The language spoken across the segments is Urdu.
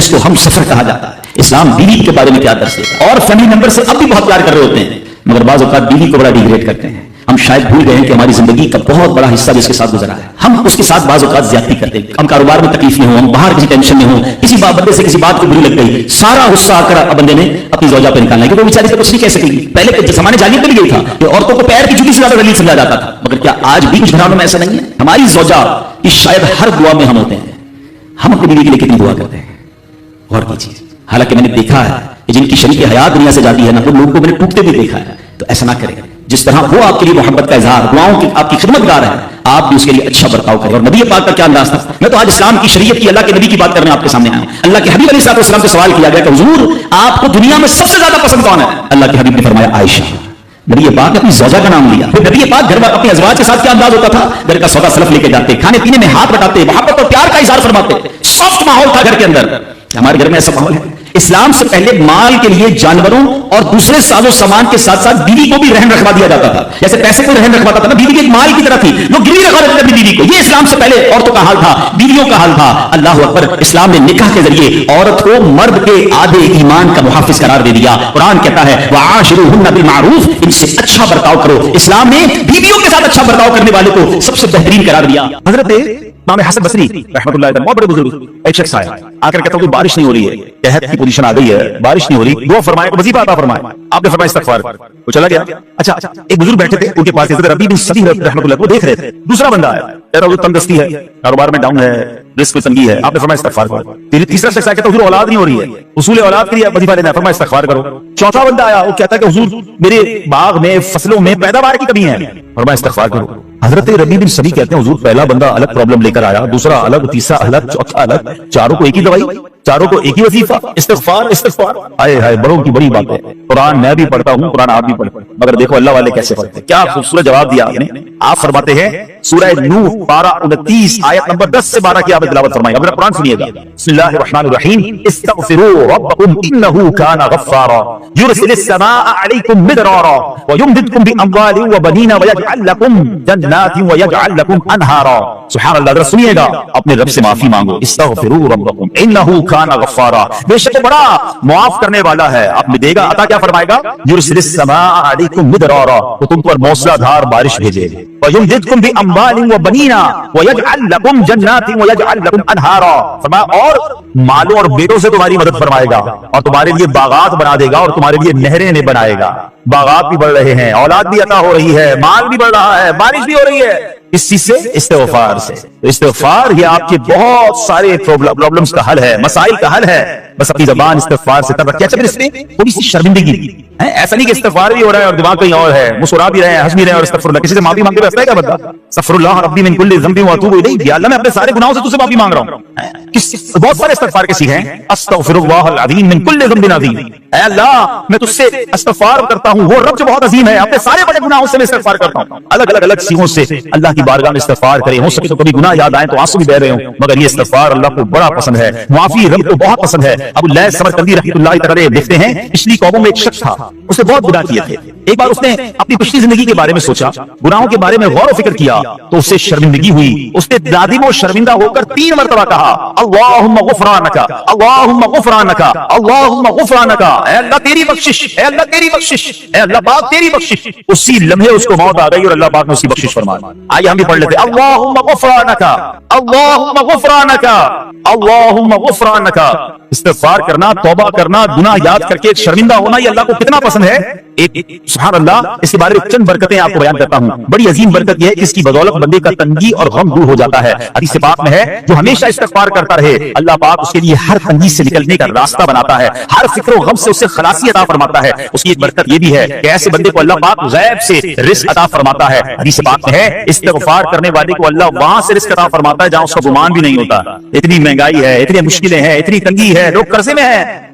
جس کو ہم سفر کہا جاتا ہے. اسلام بیوی کے بارے میں کیا درس دیتا ہے. اور فیملی ممبر سے اب بھی بہت پیار کر رہے ہوتے ہیں مگر بعض اوقات بیوی کو بڑا ڈیگریڈ کرتے ہیں. ہم شاید بھول گئے ہیں کہ ہماری زندگی کا بہت بڑا حصہ جس کے ساتھ گزرا ہے ہم اس کے ساتھ بعض اوقات زیادتی کرتے ہیں. ہم کاروبار میں تکلیف میں ہوں, ہم باہر کسی ٹینشن میں ہوں, کسی بندے سے کسی بات کو بری لگ گئی, سارا غصہ آ کر بندے نے اپنی زوجہ پہ نکالنا ہے کہ وہ بیچاری سے کچھ نہیں کہہ سکے گی. پہلے زمانے جاہلیت میں بھی یہی تھا کہ عورتوں کو پیر کی جوتی سے زیادہ ذلیل سمجھا جاتا تھا. مگر کیا آج بھی کچھ گھرانوں میں ایسا نہیں ہے؟ ہماری زوجہ کی شاید ہر دعا میں ہم ہوتے ہیں. ہم اپنی بیوی کے لیے کتنی دعا کرتے ہیں غور کیجیے. حالانکہ میں نے دیکھا ہے کہ جن کی شریک حیات دنیا سے جاتی ہے نا, تو لوگوں کو میں نے ٹوٹتے بھی دیکھا ہے. تو ایسا نہ کریں. جس طرح وہ آپ کے لیے محبت کا اظہار, دعاؤں کی آپ کی خدمت گار ہے, آپ بھی اس کے لیے اچھا برتاؤ کریں. اور نبی پاک کا کیا انداز تھا. میں تو آج اسلام کی شریعت کی, اللہ کے نبی کی بات کرنے آپ کے سامنے آیا. اللہ کے حبیب علیہ السلام سے سوال کیا گیا کہ حضور آپ کو دنیا میں سب سے زیادہ پسند کون ہے؟ اللہ کے حبیب نے فرمایا عائشہ. نبی پاک نے اپنی زوجہ کا نام لیا. پھر نبی پاک گھر میں اپنے ازواج کے ساتھ کیا انداز ہوتا تھا؟ گھر کا سودا سلف لے کے جاتے, کھانے پینے میں ہاتھ بٹاتے, محبت اور پیار کا اظہار فرماتے. سافٹ ماحول تھا گھر کے اندر. ہمارے گھر میں ایسا ماحول ہے. اسلام سے پہلے مال کے لیے جانوروں اور دوسرے ساز و سامان کے ساتھ ساتھ بیوی کو بھی رہن رکھوا دیا جاتا تھا. جیسے پیسے کو رہن رکھواتا تھا نا, بیوی ایک مال کی طرح تھی, لوگ گروی رکھوا دیتے تھے بیوی کو. یہ اسلام سے پہلے عورتوں کا حال تھا, بیویوں کا حال تھا. اللہ اکبر. اسلام نے نکاح کے ذریعے عورت کو مرد کے آدھے ایمان کا محافظ قرار دے دیا. قرآن کہتا ہے وعاشروہن بالمعروف, ان سے اچھا برتاؤ کرو. اسلام نے بیویوں کے ساتھ اچھا برتاؤ کرنے والے کو سب سے بہترین قرار دیا. حضرت امام حسن بصری رحمۃ اللہ علیہ, بہت بڑے بزرگ, ایک شخص آیا آ کر کہتا ہوں کہ بارش نہیں ہو رہی ہے, قحط کی پوزیشن آ گئی ہے, بارش نہیں ہو رہی, دعا فرمائے, وظیفہ عطا فرمائے. آپ نے فرمایا استغفار, وہ چلا گیا. اچھا ایک بزرگ بیٹھے تھے, ان کے پاس حضرت ربیع بن صدی رحمۃ اللہ کو دیکھ رہے تھے. دوسرا بندہ آیا, کہہ رہا تندرستی ہے, کاروبار میں ڈاؤن ہے, رزق میں تنگی ہے. آپ نے فرمایا استغفار کرو. تیسرا شخص آیا, کہتا حضور اولاد نہیں ہو رہی ہے, اصول اولاد کے لیے وظیفہ لینا ہے, فرمایا استغفار کرو. چوتھا بندہ آیا, وہ کہتا کہ حضور میرے باغ میں فصلوں میں پیداوار کی کمی ہے, فرمایا استغفار کرو. حضرت ربیع بن صدی کہتے ہیں حضور پہلا بندہ الگ پرابلم لے کر آیا, دوسرا الگ, تیسرا الگ, چوتھا الگ, چاروں کو ایک ہی دوائی, چاروں کو ایک ہی وظیفہ, استغفار استغفار. آئے ہائے, بڑوں کی بڑی بات ہے. قرآن میں بھی پڑھتا ہوں, قرآن آپ بھی پڑھتے ہیں, مگر دیکھو اللہ والے کیسے پڑھتے ہیں. کیا خوبصورت جواب دیا آپ نے. آپ فرماتے ہیں سورہ نوح پارہ 29 آیت نمبر 10 سے 12 کی آپ تلاوت فرمائیں. اب قرآن سنیے گا. بسم اللہ الرحمن الرحیم. استغفروا ربکم انه کان غفارا یرسل السماء علیکم مدرارا ویمددکم باموال وبنین ویجعل لکم جنات ویجعل لکم انہارا. سبحان اللہ. ذرا سنیے گا, اپنے رب سے معافی مانگو. استغفروا ربکم انه کان غفارا, بے شک بڑا معاف کرنے والا ہے. آپ نے دے گا عطا, کیا فرمائے گا؟ یرسل السماء علیکم مدرارا, وہ تم پر موسلا دھار بارش بھیجے. وَيُمْدِدْكُمْ بِأَمْوَالٍ وَبَنِينَ وَيَجْعَلْ لَكُمْ جَنَّاتٍ وَيَجْعَلْ لَكُمْ أَنْهَارًا. فرمایا اور مالوں اور بیٹوں سے تمہاری مدد فرمائے گا, اور تمہارے لیے باغات بنا دے گا, اور تمہارے لیے نہریں نے بنائے گا. باغات بھی بڑھ رہے ہیں, اولاد بھی عطا ہو رہی ہے, مال بھی بڑھ رہا ہے, بارش بھی ہو رہی ہے. اس چیز سے, استغفار سے. استغفار یہ آپ کے بہت سارے پرابلمز کا حل ہے, مسائل کا حل ہے. بس اپنی زبان استغفار سے تر رکھیں. اچھا پھر اس میں تھوڑی سی شرمندگی ہے, ایسا نہیں کہ استغفار بھی ہو رہا ہے اور دماغ کہیں اور ہے, مسکرا بھی رہے ہیں, ہنس بھی رہے ہیں, اور استغفر اللہ, کسی سے معافی مانگتے ہوئے کیا بتا استغفر اللہ ربی من کل ذنب واتوب الیہ, یا اللہ میں اپنے سارے گناہوں سے تجھ سے معافی مانگ رہا ہوں. بہت سارے استغفار کے سیکھے ہیں. استغفر اللہ العظیم من کل ذنب عظیم, اے اللہ میں تجھ سے استغفار کرتا ہوں, وہ رب جو بہت عظیم ہے, اپنے سارے بڑے گناہوں سے میں استغفار کرتا ہوں. الگ الگ سیغوں سے اللہ کی بارگاہ میں استغفار کریں. ہو سکے تو کبھی گناہ یاد آئیں تو آنسو بھی بہ رہے ہوں, مگر یہ استغفار اللہ کو بڑا پسند ہے, معافی رب کو بہت پسند ہے. ابو اللیث سمرقندی رحمۃ اللہ تعالی لکھتے ہیں پچھلی قوموں میں ایک شخص تھا, اس نے بہت گناہ کیے تھے. ایک بار اس نے اپنی پچھلی زندگی کے بارے میں سوچا, گناہوں کے بارے میں غور و فکر کیا, تو اسے شرمندگی ہوئی. اس نے نادم و شرمندہ ہو کر 3 مرتبہ کہا اللہم غفرانک اللہم غفرانک اللہم غفرانک, اے اللہ تیری بخشش, اے اللہ تیری بخشش, اے اللہ پاک تیری بخشش. اسی لمحے اس کو موت آ گئی اور اللہ پاک نے اس کی بخشش فرما دی. آئیے ہم بھی پڑھ لیتے اللہم غفرانک اللہم غفرانک اللہم غفرانک. استغفار کرنا, توبہ کرنا, گناہ یاد کر کے شرمندہ ہونا, یہ اللہ کو کتنا پسند ہے. ایک سبحان اللہ, اس کے بارے میں چند برکتیں آپ کو بیان کرتا ہوں. بڑی عظیم برکت یہ ہے کہ اس کی بدولت بندے کا تنگی اور غم دور ہو جاتا ہے. حدیث پاک میں ہے جو ہمیشہ استغفار کرتا رہے اللہ پاک اس کے لیے ہر تنگی سے نکلنے کا راستہ بناتا ہے, ہر فکر و غم سے اسے خلاصی عطا فرماتا ہے. اس کی ایک برکت یہ بھی ہے کہ ایسے بندے کو اللہ پاک غیب سے رزق عطا فرماتا ہے. حدیث پاک میں ہے استغفار کرنے والے کو اللہ وہاں سے رزق عطا فرماتا ہے جہاں اس کا گمان بھی نہیں ہوتا. اتنی مہنگائی ہے, اتنی مشکلیں ہیں, اتنی تنگی ہے, لوگ قرضے میں ہیں,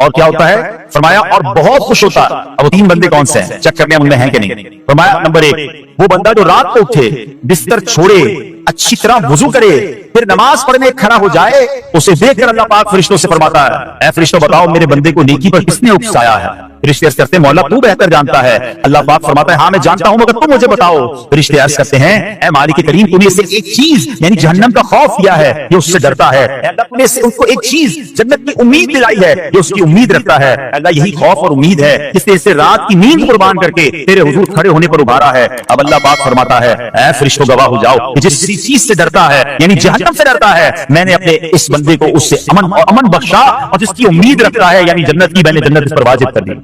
اور کیا ہوتا ہے؟ فرمایا اور بہت خوش ہوتا ہے. اب وہ 3 بندے کون سے ہیں؟ چیک کرنے ان میں ہیں کہ نہیں. فرمایا نمبر 1 وہ بندہ جو رات کو اٹھے, بستر چھوڑے, اچھی طرح وضو کرے, پھر نماز پڑھنے کھڑا ہو جائے, اسے دیکھ کر اللہ پاک فرشتوں سے فرماتا ہے, اے فرشتوں بتاؤ میرے بندے کو نیکی پر کس نے اکسایا ہے؟ فرشتے عرض کرتے ہیں مولا تو بہتر جانتا ہے. اللہ پاک فرماتا ہے ہاں میں جانتا ہوں مگر تم مجھے بتاؤ. فرشتے عرض کرتے ہیں اے مالک کریم تو نے اسے ایک چیز یعنی جہنم کا خوف کیا ہے, یہ اس سے ڈرتا ہے. اللہ تو نے ان کو ایک چیز جنت کی امید دلائی ہے, یہ اس کی امید رکھتا ہے. اللہ یہی خوف اور امید ہے جس نے اسے رات کی نیند قربان کر کے تیرے حضور کھڑے ہونے پر ابھارا ہے. اب اللہ پاک فرماتا ہے اے فرشتوں گواہ ہو جاؤ جس چیز سے ڈرتا ہے یعنی جہنم سے ڈرتا ہے, میں نے اپنے اس بندے کو اس سے امن بخشا, اور جس کی امید رکھتا ہے یعنی جنت کی, میں نے جنت اس پر واجب کر دی.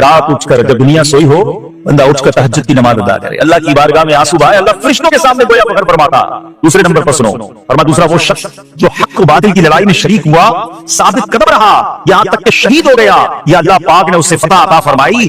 رات اٹھ کر جب دنیا سوئی ہو بندہ اٹھ کر تہجد کی نماز ادا کرے, اللہ کی بارگاہ میں آنسو بہائے, اللہ فرشتوں کے سامنے گویا فخر فرماتا. دوسرے نمبر پر سنو فرما دوسرا وہ شخص جو حق و باطل کی لڑائی میں شریک ہوا, ثابت قدم رہا, یہاں تک کہ شہید ہو گیا, یا اللہ پاک نے اسے فتح عطا فرمائی.